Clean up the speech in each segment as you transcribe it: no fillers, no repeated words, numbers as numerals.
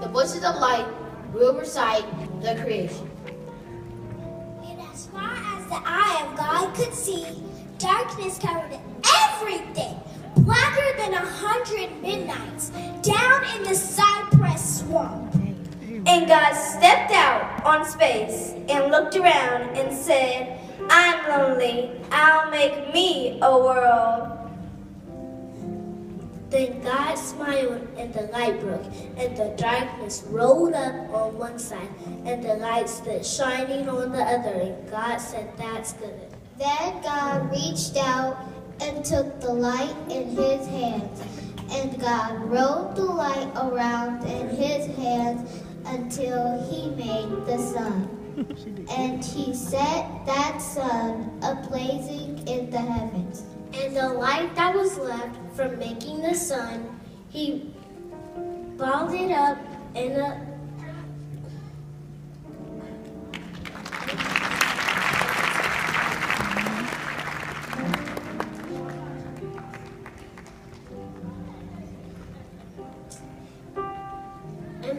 The voices of light will recite the creation. And as far as the eye of God could see, darkness covered everything, blacker than 100 midnights, down in the cypress swamp. And God stepped out on space and looked around and said, I'm lonely, I'll make me a world. Then God smiled and the light broke, and the darkness rolled up on one side, and the light stood shining on the other, and God said, that's good. Then God reached out and took the light in his hands, and God rolled the light around in his hands until he made the sun. And he set that sun a-blazing in the heavens. And the light that was left from making the sun, he balled it up in a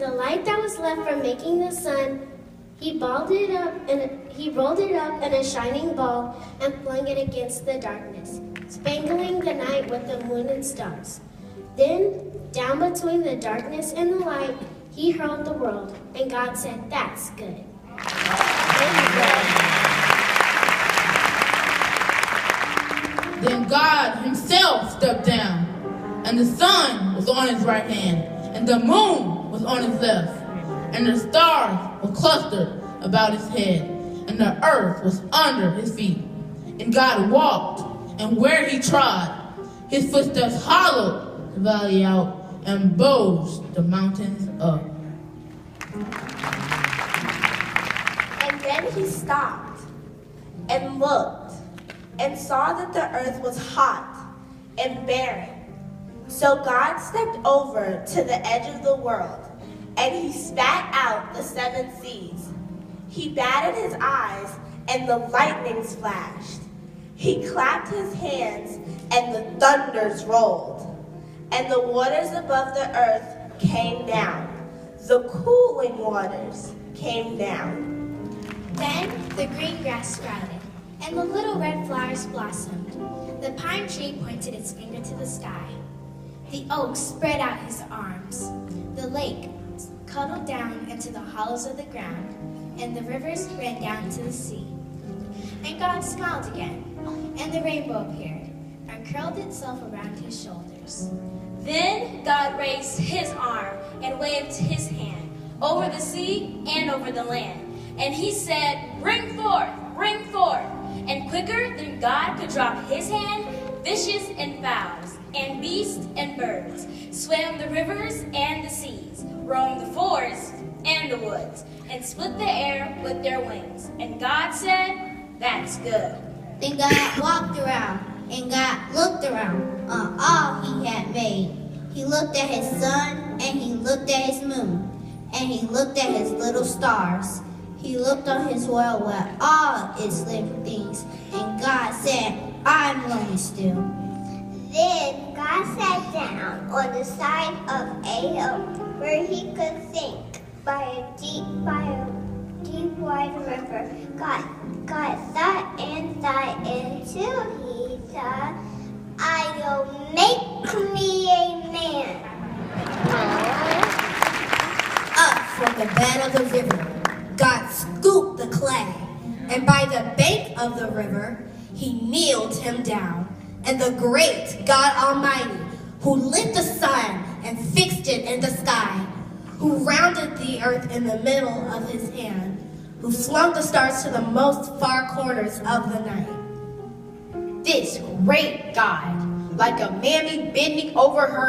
And the light that was left from making the sun, he rolled it up in a shining ball and flung it against the darkness, spangling the night with the moon and stars. Then, down between the darkness and the light, he hurled the world, and God said, that's good. Then God himself stepped down, and the sun was on his right hand, and the moon was on his left, and the stars were clustered about his head, and the earth was under his feet. And God walked, and where he trod, his footsteps hollowed the valley out and bulged the mountains up. And then he stopped and looked and saw that the earth was hot and barren. So God stepped over to the edge of the world, and he spat out the 7 seas. He batted his eyes, and the lightnings flashed. He clapped his hands, and the thunders rolled. And the waters above the earth came down. The cooling waters came down. Then the green grass sprouted, and the little red flowers blossomed. The pine tree pointed its finger to the sky. The oak spread out his arms. The lake cuddled down into the hollows of the ground, and the rivers ran down to the sea. And God smiled again, and the rainbow appeared and curled itself around his shoulders. Then God raised his arm and waved his hand over the sea and over the land. And he said, bring forth, bring forth. And quicker than God could drop his hand, fishes and fowls, and beasts and birds swam the rivers and the seas, roamed the forests and the woods, and split the air with their wings. And God said, that's good. Then God walked around, and God looked around on all he had made. He looked at his sun, and he looked at his moon, and he looked at his little stars. He looked on his world with all its living things, and God said, I'm lonely still. Then God sat down on the side of a hill where he could think by a deep wide river. God thought and thought until he thought, I'll make me a man. Up from the bed of the river, God scooped the clay, and by the bank of the river, he kneeled him down. And the great God Almighty, who lit the sun and fixed it in the sky, who rounded the earth in the middle of his hand, who flung the stars to the most far corners of the night. This great God, like a mammy bending over her